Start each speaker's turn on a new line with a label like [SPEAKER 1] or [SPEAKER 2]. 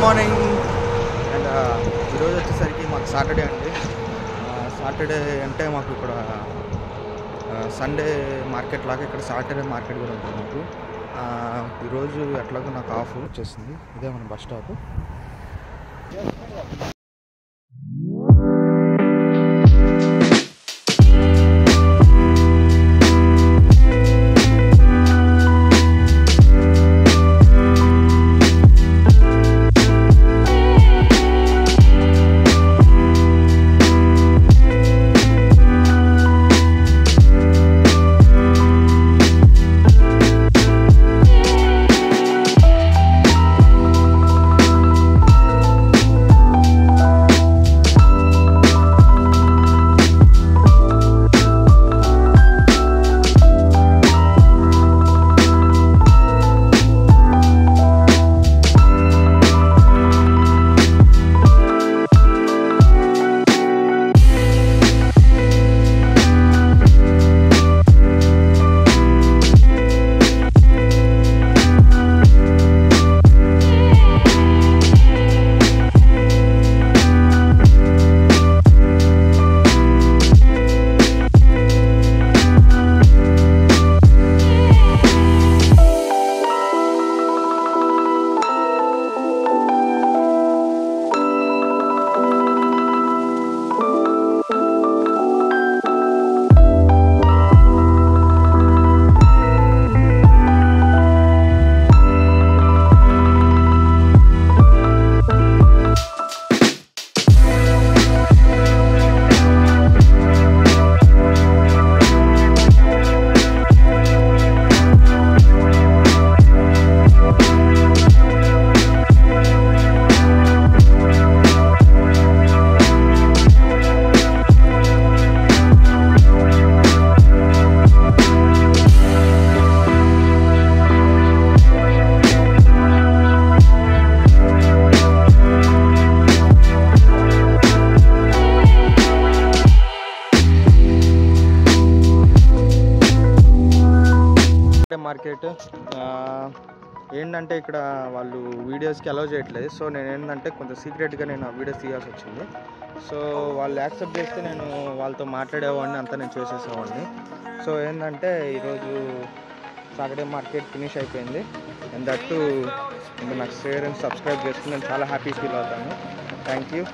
[SPEAKER 1] Morning. And ఈరోజు వచ్చేసరికి మాకు సాటర్డే అండి. సాటర్డే అంటే మాకు ఇక్కడ సండే మార్కెట్ లాగా ఇక్కడ సాటర్డే మార్కెట్ కూడా ఉంటుంది మాకు. ఈరోజు ఎట్లాగో నాకు ఆఫ్ వచ్చేసింది. ఇదే మన బస్ స్టాప్. మార్కెట్ ఏంటంటే ఇక్కడ వాళ్ళు వీడియోస్కి అలౌ చేయట్లేదు. సో నేను ఏంటంటే కొంచెం సీక్రెట్గా నేను ఆ వీడియోస్ తీయాల్సి వచ్చింది. సో వాళ్ళు యాక్సెప్ట్ చేస్తే నేను వాళ్ళతో మాట్లాడేవాడిని, అంతా నేను చేసేసేవాడిని. సో ఏంటంటే ఈరోజు సాటర్డే మార్కెట్ ఫినిష్ అయిపోయింది. అండ్ దట్టు నాకు షేర్ అండ్ సబ్స్క్రైబ్ చేస్తే నేను చాలా హ్యాపీ ఫీల్ అవుతాను. Thank you.